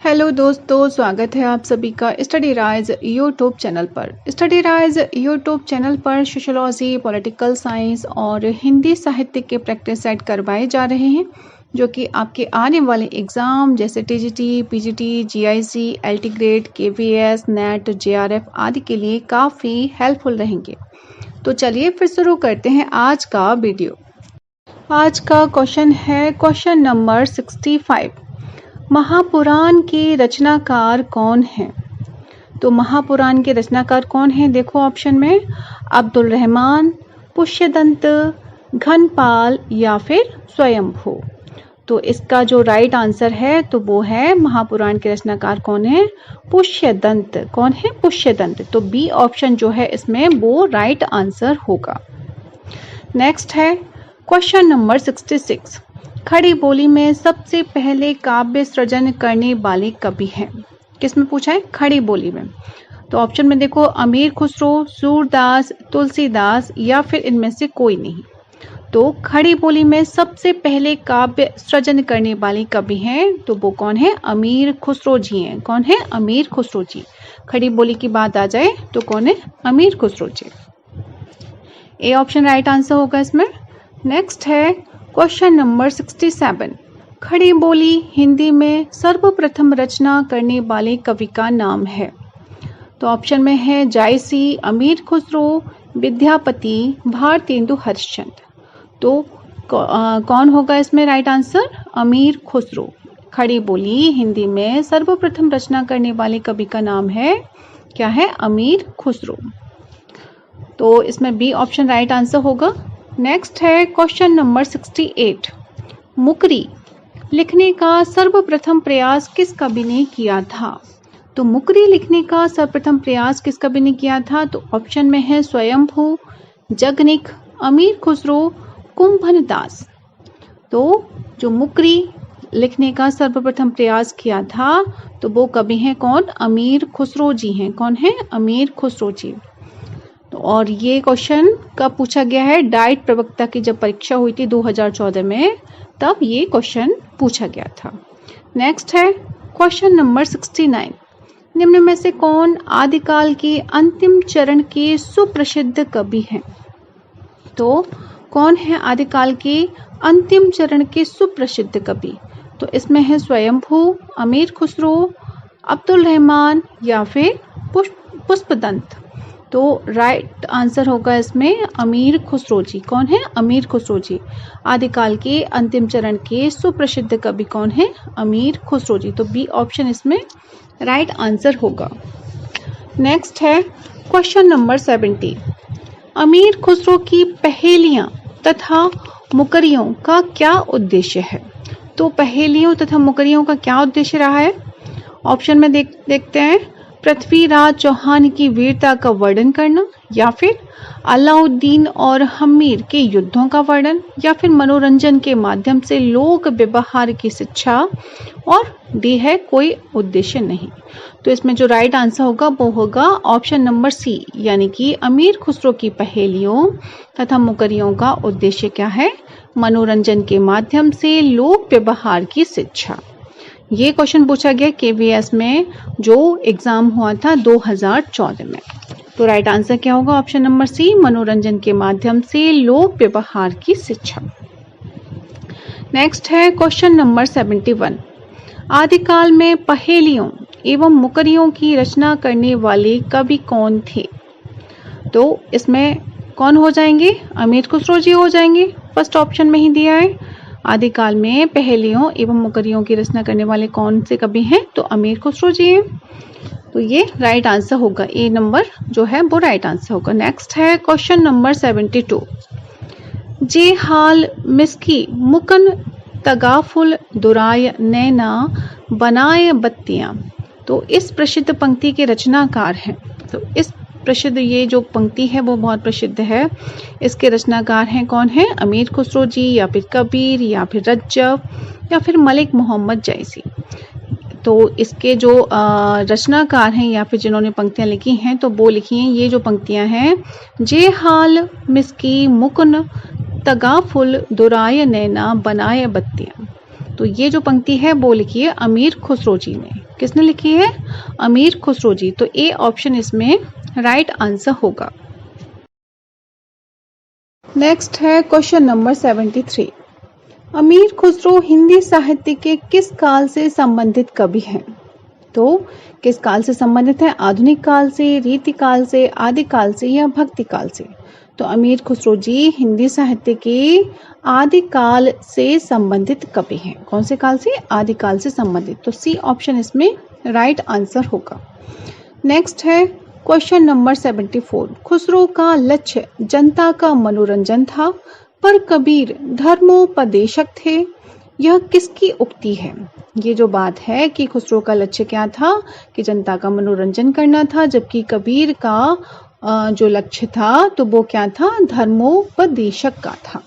Hello दोस्तों, स्वागत है आप सभी का स्टडी राइज यूट्यूब चैनल पर। स्टडी राइज यूट्यूब चैनल पर सोशोलॉजी, पॉलिटिकल साइंस और हिंदी साहित्य के प्रैक्टिस सेट करवाए जा रहे हैं, जो कि आपके आने वाले एग्ज़ाम जैसे TGT, PGT, GIC, LT grade, KVS, net, JRF आदि के लिए काफ़ी हेल्पफुल रहेंगे। तो चलिए फिर शुरू करते हैं आज का वीडियो। आज का क्वेश्चन है क्वेश्चन नंबर 65। महापुराण के रचनाकार कौन हैं? तो महापुराण के रचनाकार कौन हैं? देखो ऑप्शन में अब्दुल रहमान, पुष्यदंत, घनपाल या फिर स्वयंभू। तो इसका जो राइट आंसर है तो वो है महापुराण के रचनाकार कौन है? पुष्यदंत। कौन है? पुष्यदंत। तो बी ऑप्शन जो है इसमें वो राइट आंसर होगा। नेक्स्ट है क्वेश्चन नंबर 66। खड़ी बोली में सबसे पहले काव्य सृजन करने वाले कवि हैं? किसमें पूछा है? खड़ी बोली में। तो ऑप्शन में देखो अमीर खुसरो, सूरदास, तुलसीदास या फिर इनमें से कोई नहीं। तो खड़ी बोली में सबसे पहले काव्य सृजन करने वाले कवि हैं तो वो कौन है? अमीर खुसरो जी हैं। कौन है? अमीर खुसरो जी। खड़ी बोली की बात आ जाए तो कौन है? अमीर खुसरो जी। ए ऑप्शन राइट आंसर होगा इसमें। नेक्स्ट है क्वेश्चन नंबर 67। खड़ी बोली हिंदी में सर्वप्रथम रचना करने वाले कवि का नाम है? तो ऑप्शन में है जायसी, अमीर खुसरो, विद्यापति, भारतेंदु हरिश्चंद्र। तो कौन होगा इसमें राइट आंसर? अमीर खुसरो। खड़ी बोली हिंदी में सर्वप्रथम रचना करने वाले कवि का नाम है क्या है? अमीर खुसरो। तो इसमें बी ऑप्शन राइट आंसर होगा। नेक्स्ट है क्वेश्चन नंबर 68। मुकरी लिखने का सर्वप्रथम प्रयास किस कवि ने किया था? तो मुकरी लिखने का सर्वप्रथम प्रयास किस कवि ने किया था? तो ऑप्शन में है स्वयंभू, जगनिक, अमीर खुसरो, कुंभनदास। तो जो मुकरी लिखने का सर्वप्रथम प्रयास किया था तो वो कवि हैं कौन? अमीर खुसरो जी हैं। कौन है? अमीर खुसरो जी। तो और ये क्वेश्चन कब पूछा गया है? डाइट प्रवक्ता की जब परीक्षा हुई थी 2014 में, तब ये क्वेश्चन पूछा गया था। नेक्स्ट है क्वेश्चन नंबर 69। निम्न में से कौन आदिकाल के अंतिम चरण के सुप्रसिद्ध कवि हैं? तो कौन है आदिकाल के अंतिम चरण के सुप्रसिद्ध कवि? तो इसमें है स्वयंभू, अमीर खुसरो, अब्दुल रहमान या फिर पुष्पदंत। तो राइट आंसर होगा इसमें अमीर खुसरो जी। कौन है? अमीर खुसरो जी। आदिकाल के अंतिम चरण के सुप्रसिद्ध कवि कौन है? अमीर खुसरो जी। तो बी ऑप्शन इसमें राइट आंसर होगा। नेक्स्ट है क्वेश्चन नंबर 70। अमीर खुसरो की पहेलियां तथा मुकरियों का क्या उद्देश्य है? तो पहेलियों तथा मुकरियों का क्या उद्देश्य रहा है? ऑप्शन में देखते हैं पृथ्वीराज चौहान की वीरता का वर्णन करना, या फिर अलाउद्दीन और हम्मीर के युद्धों का वर्णन, या फिर मनोरंजन के माध्यम से लोक व्यवहार की शिक्षा, और डी है कोई उद्देश्य नहीं। तो इसमें जो राइट आंसर होगा वो होगा ऑप्शन नंबर सी, यानी कि अमीर खुसरो की पहेलियों तथा मुकरियों का उद्देश्य क्या है? मनोरंजन के माध्यम से लोक व्यवहार की शिक्षा। ये क्वेश्चन पूछा गया केवीएस में जो एग्जाम हुआ था 2014 में। तो राइट आंसर क्या होगा? ऑप्शन नंबर सी, मनोरंजन के माध्यम से लोक व्यवहार की शिक्षा। नेक्स्ट है क्वेश्चन नंबर 71। आदिकाल में पहेलियों एवं मुकरियों की रचना करने वाले कवि कौन थे? तो इसमें कौन हो जाएंगे? अमीर खुसरो जी हो जाएंगे। फर्स्ट ऑप्शन में ही दिया है। आदिकाल में पहेलियों एवं मुकरियों की रचना करने वाले कौन से कवि हैं? तो अमीर खुसरो जी हैं। तो ये राइट आंसर होगा। ए नंबर जो है वो राइट आंसर होगा। नेक्स्ट है क्वेश्चन नंबर 72। जे हाल मिस्की मुकन तगाफुल दुराय नैना बनाए बत्तियां। तो इस प्रसिद्ध पंक्ति के रचनाकार हैं। तो इस प्रसिद्ध ये जो पंक्ति है वो बहुत प्रसिद्ध है। इसके रचनाकार हैं कौन है? अमीर खुसरो जी, या फिर कबीर, या फिर रज्जब, या फिर मलिक मोहम्मद जैसी। तो इसके जो रचनाकार हैं या फिर जिन्होंने पंक्तियां लिखी हैं तो वो लिखी हैं ये जो पंक्तियां हैं, जे हाल मिस्की मुकन तगाफुल दुराय नैना बनाए बत्तियां। तो ये जो पंक्ति है वो लिखी है अमीर खुसरो जी ने। किसने लिखी है? अमीर खुसरो जी। तो ए ऑप्शन इसमें राइट आंसर होगा। नेक्स्ट है क्वेश्चन नंबर 73। अमीर खुसरो हिंदी साहित्य के किस काल से संबंधित कवि हैं? तो किस काल से संबंधित है? आधुनिक काल से, रीति काल से, आदि काल से या भक्ति काल से? तो अमीर खुसरो जी हिंदी साहित्य के आदि काल से संबंधित कवि हैं। कौन से काल से? आदि काल से संबंधित। तो सी ऑप्शन इसमें राइट आंसर होगा। नेक्स्ट है क्वेश्चन नंबर 74। खुसरो का लक्ष्य जनता का मनोरंजन था, पर कबीर धर्मोपदेशक थे। यह किसकी उक्ति है? ये जो बात है कि खुसरो का लक्ष्य क्या था कि जनता का मनोरंजन करना था, जबकि कबीर का जो लक्ष्य था तो वो क्या था? धर्मोपदेशक का था।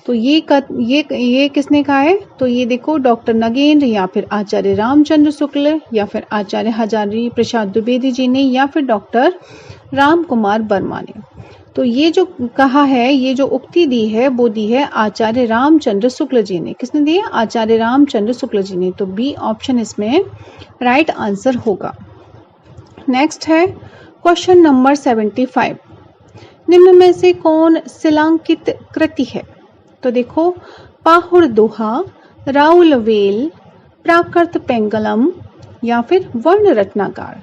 तो ये किसने कहा है? तो ये देखो डॉक्टर नगेंद्र या फिर आचार्य रामचंद्र शुक्ल या फिर आचार्य हजारी प्रसाद द्विवेदी जी ने या फिर डॉक्टर राम कुमार वर्मा ने। तो ये जो कहा है, ये जो उक्ति दी है वो दी है आचार्य रामचंद्र शुक्ल जी ने। किसने दी है? आचार्य रामचंद्र शुक्ल जी ने। तो बी ऑप्शन इसमें राइट आंसर होगा। नेक्स्ट है क्वेश्चन नंबर 75। निम्न में से कौन शिलांकित कृति है? तो देखो पाहुड़ दोहा, राउल वेल, प्राकृत पेंगलम या फिर वर्ण रत्नाकर।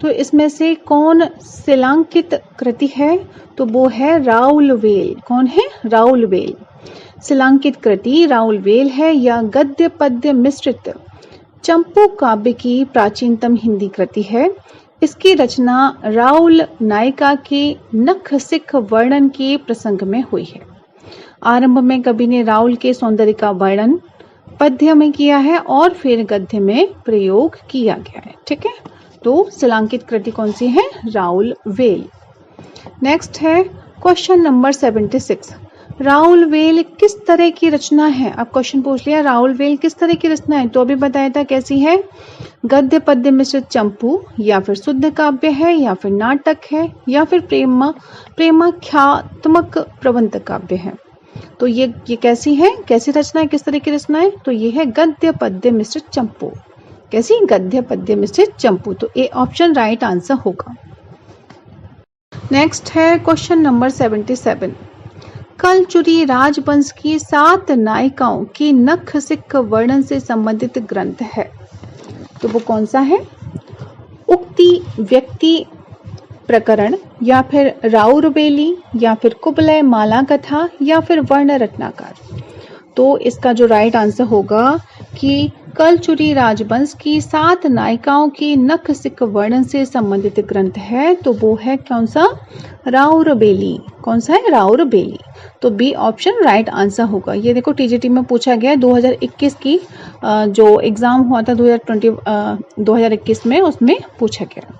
तो इसमें से कौन शिलांकित कृति है? तो वो है राउल वेल। कौन है? राउल वेल। शिलांकित कृति राउल वेल है या गद्य पद्य मिश्रित चंपू काव्य की प्राचीनतम हिंदी कृति है। इसकी रचना राउल नायिका के नख सिख वर्णन के प्रसंग में हुई है। आरंभ में कवि ने राउल के सौंदर्य का वर्णन पद्य में किया है और फिर गद्य में प्रयोग किया गया है। ठीक है, तो शिलांकित कृति कौन सी है? राउल वेल। नेक्स्ट है क्वेश्चन नंबर 76। राउल वेल किस तरह की रचना है? अब क्वेश्चन पूछ लिया राउल वेल किस तरह की रचना है, तो अभी बताया था कैसी है? गद्य पद्य मिश्रित चंपू या फिर शुद्ध काव्य है या फिर नाटक है या फिर प्रेमाख्यात्मक प्रबंध काव्य है। तो ये कैसी है? कैसी रचना है? किस तरह की रचना है? तो ये है गद्य पद्य मिश्रित चंपू। कैसी? गद्य पद्य मिश्रित चंपू। तो ए ऑप्शन राइट आंसर होगा। नेक्स्ट है क्वेश्चन नंबर 77। कलचुरी राजवंश की 7 नायिकाओं की नख सिख वर्णन से संबंधित ग्रंथ है। तो वो कौन सा है? उक्ति व्यक्ति प्रकरण या फिर राउरबेली या फिर कुबलय माला कथा या फिर वर्ण रत्नाकर। तो इसका जो राइट आंसर होगा कि कलचुरी राजवंश की 7 नायिकाओं की नख सिख वर्णन से संबंधित ग्रंथ है, तो वो है कौन सा? राउरबेली। कौन सा है? राउरबेली। तो बी ऑप्शन राइट आंसर होगा। ये देखो टीजीटी में पूछा गया 2021 की जो एग्जाम हुआ था 2021 में, उसमें पूछा गया।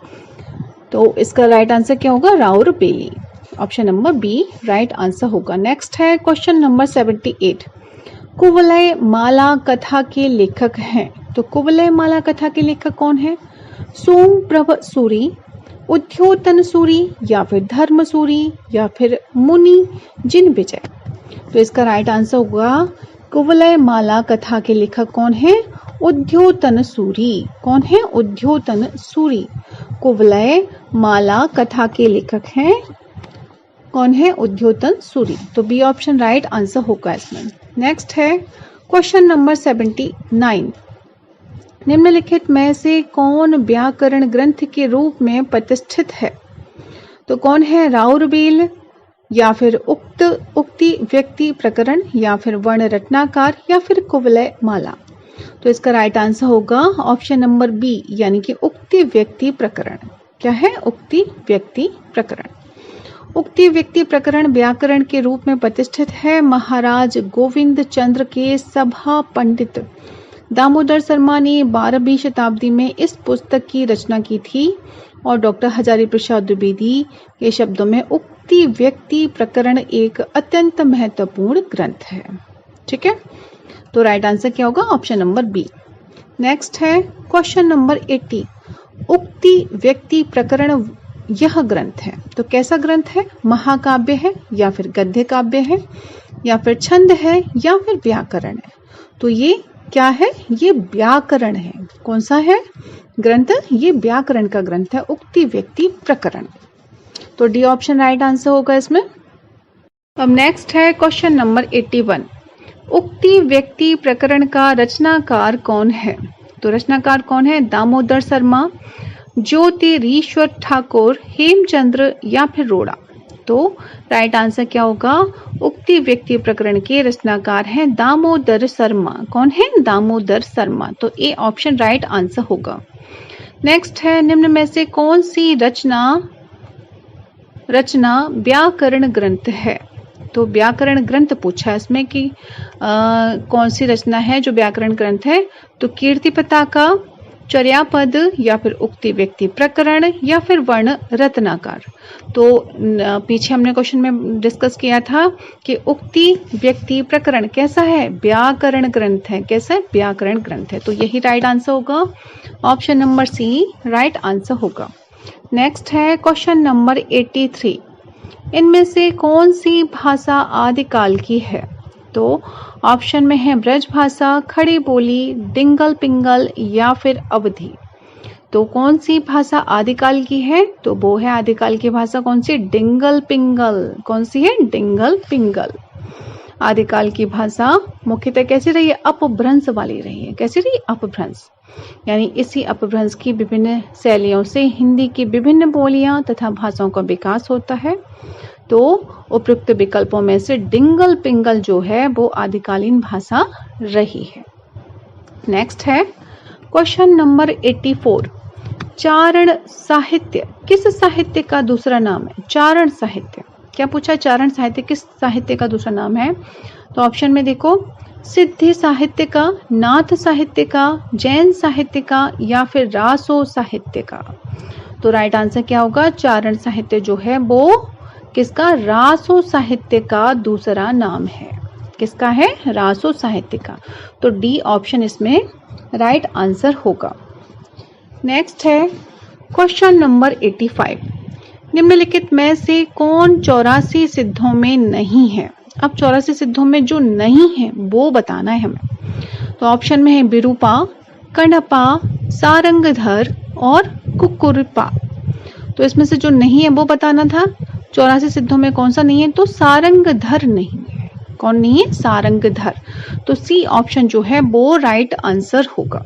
तो इसका राइट आंसर क्या होगा? राउरबेली। Option number B right answer होगा। नेक्स्ट है क्वेश्चन नंबर 78। कुवलय माला कथा के लेखक हैं। तो कुवलय माला कथा के लेखक कौन है? सोमप्रभ सूरी, उद्योतन सूरी या फिर धर्म सूरी या फिर मुनि जिन विजय। तो इसका राइट आंसर होगा कुवलय माला कथा के लेखक कौन है? उद्योतन सूरी। कौन है? उद्योतन सूरी। कुवलय माला कथा के लेखक हैं कौन है? उद्योतन सूरी। तो बी ऑप्शन राइट आंसर होगा इसमें। नेक्स्ट है क्वेश्चन नंबर 79। निम्नलिखित में से कौन व्याकरण ग्रंथ के रूप में प्रतिष्ठित है? तो कौन है? राउरबेल या फिर उक्ति व्यक्ति प्रकरण या फिर वर्ण रत्नाकर या फिर कुवलय माला। तो इसका राइट आंसर होगा ऑप्शन नंबर बी यानी कि उक्ति व्यक्ति प्रकरण। क्या है? उक्ति व्यक्ति प्रकरण। उक्ति व्यक्ति प्रकरण व्याकरण के रूप में प्रतिष्ठित है। महाराज गोविंद चंद्र के सभा पंडित दामोदर शर्मा ने 12वीं शताब्दी में इस पुस्तक की रचना की थी और डॉक्टर हजारी प्रसाद द्विवेदी के शब्दों में उक्ति व्यक्ति प्रकरण एक अत्यंत महत्वपूर्ण ग्रंथ है। ठीक है, तो राइट आंसर क्या होगा? Option number B. नेक्स्ट है क्वेश्चन नंबर 80। उक्ति व्यक्ति प्रकरण यह ग्रंथ है, तो कैसा ग्रंथ है? महाकाव्य है या फिर गद्य काव्य है या फिर छंद है या फिर व्याकरण है। तो ये क्या है? ये व्याकरण है। कौन सा है ग्रंथ? ये व्याकरण का ग्रंथ है, उक्ति व्यक्ति प्रकरण। तो डी ऑप्शन राइट आंसर होगा इसमें। अब नेक्स्ट है क्वेश्चन नंबर 81। उक्ति व्यक्ति प्रकरण का रचनाकार कौन है? तो रचनाकार कौन है? दामोदर शर्मा, ज्योतिरीश्वर ठाकुर, हेमचंद्र या फिर रोड़ा। तो राइट आंसर क्या होगा? उक्ति व्यक्ति प्रकरण के रचनाकार हैं दामोदर शर्मा। कौन है? दामोदर शर्मा। तो ए ऑप्शन राइट आंसर होगा। नेक्स्ट है, निम्न में से कौन सी रचना व्याकरण ग्रंथ है? तो व्याकरण ग्रंथ पूछा है इसमें कि कौन सी रचना है जो व्याकरण ग्रंथ है? तो कीर्ति पताका, चर्यापद या फिर उक्ति व्यक्ति प्रकरण या फिर वर्ण रत्नाकर। तो पीछे हमने क्वेश्चन में डिस्कस किया था कि उक्ति व्यक्ति प्रकरण कैसा है? व्याकरण ग्रंथ है। कैसा है? व्याकरण ग्रंथ है। तो यही राइट आंसर होगा। Option number C right answer होगा। नेक्स्ट है क्वेश्चन नंबर 83। इनमें से कौन सी भाषा आदिकाल की है? तो ऑप्शन में है ब्रज भाषा, खड़ी बोली, डिंगल पिंगल या फिर अवधी। तो कौन सी भाषा आदिकाल की है? तो वो है आदिकाल की भाषा कौन सी? डिंगल पिंगल। कौन सी है? डिंगल पिंगल। आदिकाल की भाषा मुख्यतः कैसी रही है? अपभ्रंश वाली रही है। कैसी रही? अपभ्रंश। यानी इसी अपभ्रंश की विभिन्न शैलियों से हिंदी की विभिन्न बोलियां तथा भाषाओं का विकास होता है। तो उपयुक्त विकल्पों में से डिंगल पिंगल जो है वो आदिकालीन भाषा रही है। नेक्स्ट है क्वेश्चन नंबर 84। चारण साहित्य किस साहित्य का दूसरा नाम है? चारण साहित्य क्या पूछा? चारण साहित्य किस साहित्य का दूसरा नाम है? तो ऑप्शन में देखो, सिद्धि साहित्य का, नाथ साहित्य का, जैन साहित्य का या फिर रासो साहित्य का। तो राइट आंसर क्या होगा? चारण साहित्य जो है वो किसका? रासो साहित्य का दूसरा नाम है। किसका है? रासो साहित्य का। तो डी ऑप्शन इसमें राइट आंसर होगा। नेक्स्ट है क्वेश्चन नंबर 85। निम्नलिखित में से कौन 84 सिद्धों में नहीं है? अब 84 सिद्धों में जो नहीं है वो बताना है हमें। तो ऑप्शन में है विरूपा, कण्हपा, सारंगधर और कुक्कुरपा। तो इसमें से जो नहीं है वो बताना था। 84 सिद्धों में कौन सा नहीं है? तो सारंगधर नहीं है। कौन नहीं है? सारंगधर। तो सी ऑप्शन जो है वो राइट आंसर होगा।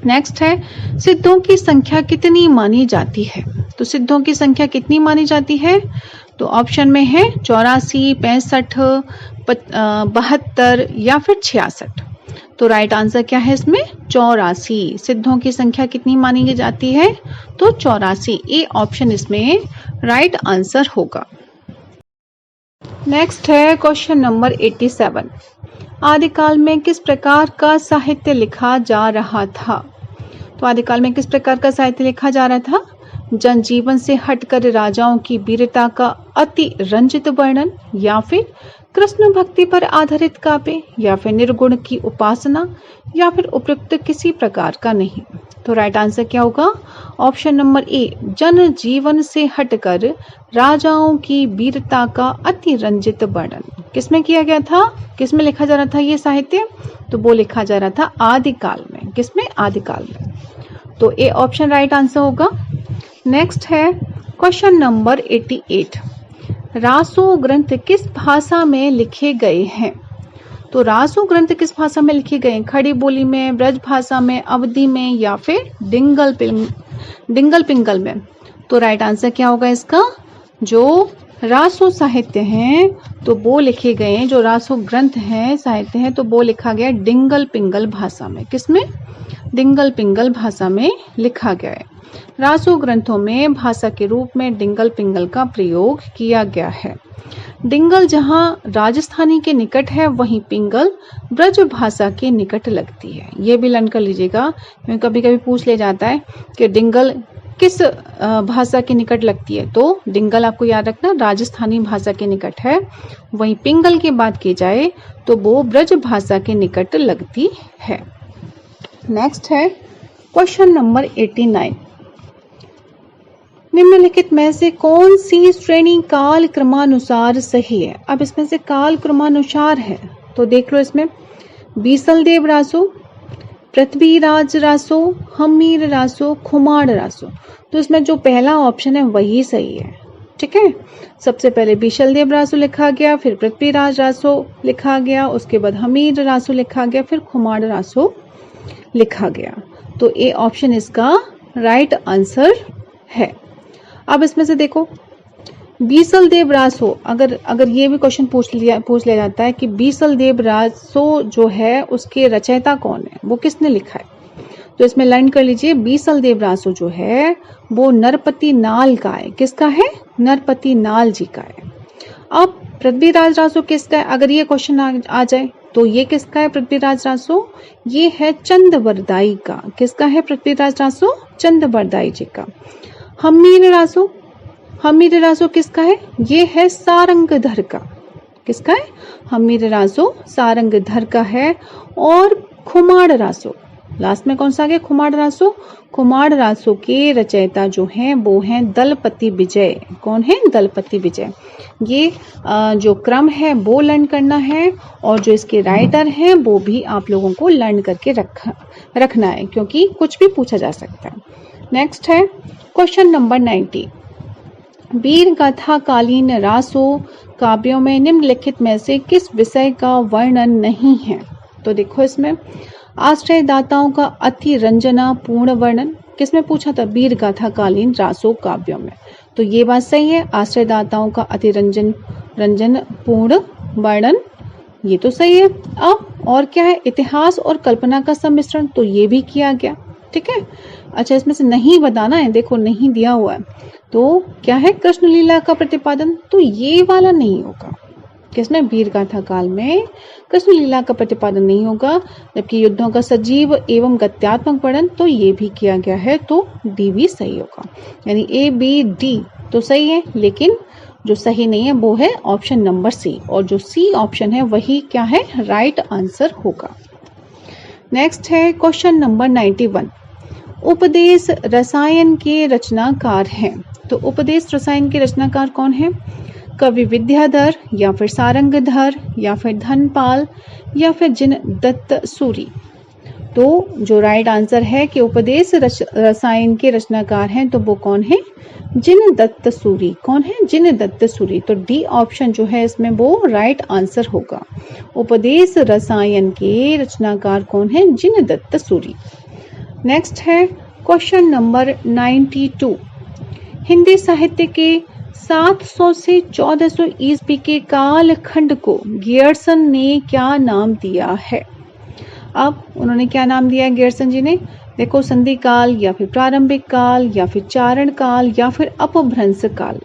नेक्स्ट है, सिद्धों की संख्या कितनी मानी जाती है? तो सिद्धों की संख्या कितनी मानी जाती है? तो ऑप्शन में है 84, 65, 72 या फिर 66। तो राइट आंसर क्या है इसमें? 84। सिद्धों की संख्या कितनी मानी जाती है? तो 84। ए ऑप्शन इसमें राइट आंसर होगा। नेक्स्ट है क्वेश्चन नंबर 87। आदिकाल में किस प्रकार का साहित्य लिखा जा रहा था? तो आदिकाल में किस प्रकार का साहित्य लिखा जा रहा था? जनजीवन से हटकर राजाओं की वीरता का अति रंजित वर्णन या फिर कृष्ण भक्ति पर आधारित काव्य या फिर निर्गुण की उपासना या फिर उपयुक्त किसी प्रकार का नहीं। तो राइट आंसर क्या होगा? ऑप्शन नंबर ए, जन जीवन से हटकर राजाओं की वीरता का अति रंजित वर्णन। किसमें किया गया था? किसमें लिखा जा रहा था ये साहित्य? तो वो लिखा जा रहा था आदिकाल में। किसमें? आदिकाल में। तो ए ऑप्शन राइट आंसर होगा। नेक्स्ट है क्वेश्चन नंबर 88। रासो ग्रंथ किस भाषा में लिखे गए हैं? तो रासो ग्रंथ किस भाषा में लिखे गए हैं? खड़ी बोली में, ब्रज भाषा में, अवधी में या फिर डिंगल पिंगल में। तो राइट आंसर क्या होगा इसका? जो रासो साहित्य हैं तो वो लिखे गए हैं, जो रासो ग्रंथ हैं साहित्य हैं तो वो लिखा गया डिंगल पिंगल भाषा में। किसमें? डिंगल पिंगल भाषा में लिखा गया है। रासो ग्रंथों में भाषा के रूप में डिंगल पिंगल का प्रयोग किया गया है। डिंगल जहां राजस्थानी के निकट है वहीं पिंगल ब्रज भाषा के निकट लगती है। ये भी लर्न कर लीजिएगा, क्योंकि कभी कभी पूछ ले जाता है कि डिंगल किस भाषा के निकट लगती है। तो डिंगल आपको याद रखना राजस्थानी भाषा के निकट है, वहीं पिंगल की बात की जाए तो वो ब्रज भाषा के निकट लगती है। नेक्स्ट है क्वेश्चन नंबर 89। निम्नलिखित में से कौन सी श्रेणी काल क्रमानुसार सही है? अब इसमें से काल क्रमानुसार है तो देख लो, इसमें बीसलदेव रासो, पृथ्वीराज रासो, हमीर रासो, खुमार रासो। तो इसमें जो पहला ऑप्शन है वही सही है। ठीक है, सबसे पहले बीसलदेव रासो लिखा गया, फिर पृथ्वीराज रासो लिखा गया, उसके बाद हमीर रासो लिखा गया, फिर खुमार रासो लिखा गया। तो ए ऑप्शन इसका राइट आंसर है। अब इसमें से देखो बीसलदेव रासो, अगर ये भी क्वेश्चन पूछ लिया जाता है कि बीसलदेव रासो जो है उसके रचयिता कौन है, वो किसने लिखा है, तो इसमें लर्न कर लीजिए बीसलदेव रासो जो है वो नरपति नाल का है। किसका है? नरपति नाल जी का है। अब पृथ्वीराज रासो किसका है? अगर ये क्वेश्चन आ जाए तो ये किसका है पृथ्वीराज रासो? ये है चंदबरदाई का। किसका है पृथ्वीराज रासो? चंदबरदाई जी का। हमीर रासो, हमीर रासो किसका है? ये है सारंगधर का। किसका है? हमीर रासो सारंगधर का है। और खुमार रासो, लास्ट में कौन सा आ गया? खुमार रासो। खुमार रासो के रचयिता जो हैं वो हैं दलपति विजय। कौन है? दलपति विजय। ये जो क्रम है वो लर्न करना है, और जो इसके राइटर हैं वो भी आप लोगों को लर्न करके रखना है, क्योंकि कुछ भी पूछा जा सकता है। नेक्स्ट है क्वेश्चन नंबर 90। वीर गाथा कालीन रासो काव्यों में निम्नलिखित में से किस विषय का वर्णन नहीं है? तो देखो इसमें आश्रयदाताओं का अति रंजना पूर्ण वर्णन किसमें पूछा था? वीर गाथा कालीन रासो काव्यों में। तो ये बात सही है, आश्रयदाताओं का अति रंजन पूर्ण वर्णन, ये तो सही है। अब और क्या है? इतिहास और कल्पना का सम्मिश्रण, तो ये भी किया गया। ठीक है, अच्छा इसमें से नहीं बताना है, देखो नहीं दिया हुआ है। तो क्या है? कृष्ण लीला का प्रतिपादन, तो ये वाला नहीं होगा। किसमें? वीर गाथा काल में कृष्ण लीला का प्रतिपादन नहीं होगा। जबकि युद्धों का सजीव एवं गत्यात्मक वर्णन, तो ये भी किया गया है, तो डी भी सही होगा। यानी ए बी डी तो सही है, लेकिन जो सही नहीं है वो है ऑप्शन नंबर सी, और जो सी ऑप्शन है वही क्या है? राइट आंसर होगा। नेक्स्ट है क्वेश्चन नंबर 91। उपदेश रसायन के रचनाकार हैं। तो उपदेश रसायन के रचनाकार कौन है? कवि विद्याधर, या फिर सारंगधर, या फिर धनपाल, या फिर जिन दत्त सूरी। तो जो राइट आंसर है कि उपदेश रसायन के रचनाकार हैं, तो वो कौन है? जिन दत्त सूरी। कौन है? जिन दत्त सूरी। तो डी ऑप्शन जो है इसमें वो राइट आंसर होगा। उपदेश रसायन के रचनाकार कौन है? जिन दत्त सूरी। नेक्स्ट है क्वेश्चन नंबर 92। हिंदी साहित्य के 700 से 1400 ईस्वी के कालखंड को गियर्सन ने क्या नाम दिया है? अब उन्होंने क्या नाम दिया है गियर्सन जी ने? देखो संधि काल, या फिर प्रारंभिक काल, या फिर चारण काल, या फिर अपभ्रंश काल।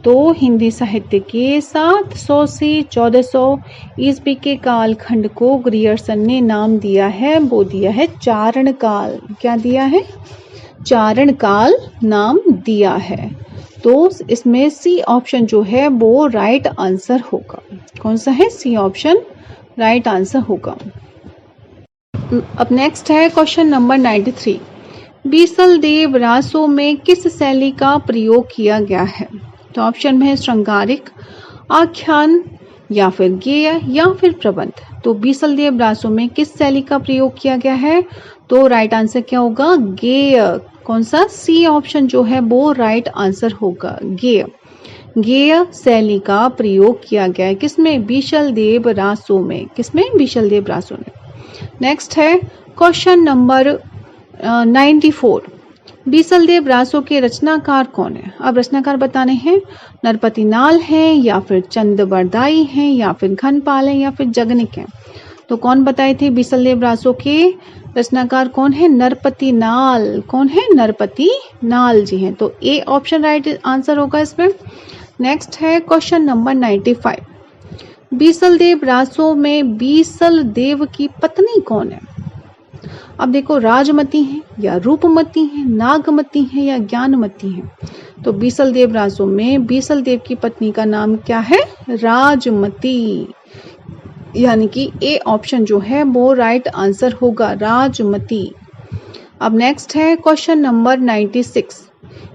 तो हिंदी साहित्य के 700 से 1400 ईस्वी के कालखंड को गियर्सन ने नाम दिया है, वो दिया है चारण काल। क्या दिया है? चारण काल नाम दिया है। तो इसमें सी ऑप्शन जो है वो राइट आंसर होगा। कौन सा है? सी ऑप्शन राइट आंसर होगा। अब नेक्स्ट है क्वेश्चन नंबर 93। बीसलदेव रासो में किस शैली का प्रयोग किया गया है? तो ऑप्शन में है श्रृंगारिक, आख्यान, या फिर गेय, या फिर प्रबंध। तो बीसलदेव रासो में किस शैली का प्रयोग किया गया है? तो राइट आंसर क्या होगा? गेय। कौन सा? सी ऑप्शन जो है वो राइट आंसर होगा, गेय। गेय शैली का प्रयोग किया गया है किसमें? बीसलदेव रासो में। किसमें? बीसलदेव रासो में। नेक्स्ट है क्वेश्चन नंबर 94। बीसलदेव रासो के रचनाकार कौन है? अब रचनाकार बताने हैं। नरपति नाल हैं, या फिर चंदबरदाई हैं, या फिर घनपाल हैं, या फिर जगनिक हैं। तो कौन बताए थे बीसलदेव रासो के रचनाकार कौन है? नरपति नाल। कौन है? नरपति नाल जी हैं। तो ए ऑप्शन राइट आंसर होगा इसमें। नेक्स्ट है क्वेश्चन नंबर 95। बीसलदेव रासो में बीसलदेव की पत्नी कौन है? अब देखो राजमती हैं, या रूपमती हैं, नागमती हैं, या ज्ञानमती हैं। तो बीसलदेव रासो में बीसलदेव की पत्नी का नाम क्या है? राजमती। यानी कि ए ऑप्शन जो है वो राइट आंसर होगा, राजमती। अब नेक्स्ट है क्वेश्चन नंबर 96।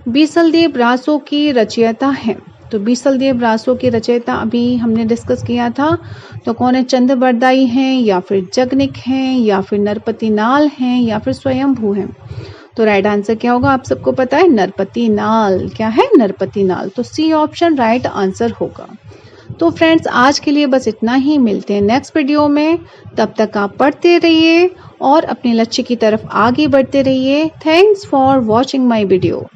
बीसलदेव रासो की रचयिता हैं। तो बीसलदेव रासो के रचयिता अभी हमने डिस्कस किया था, तो कौन है? चंद्रबरदाई हैं या फिर जगनिक हैं या फिर नरपति नाल हैं या फिर स्वयंभू हैं। तो राइट आंसर क्या होगा? आप सबको पता है नरपति नाल। क्या है? नरपति नाल। तो सी ऑप्शन राइट आंसर होगा। तो फ्रेंड्स आज के लिए बस इतना ही, मिलते हैं नेक्स्ट वीडियो में। तब तक आप पढ़ते रहिए और अपने लक्ष्य की तरफ आगे बढ़ते रहिए। Thanks for watching my video.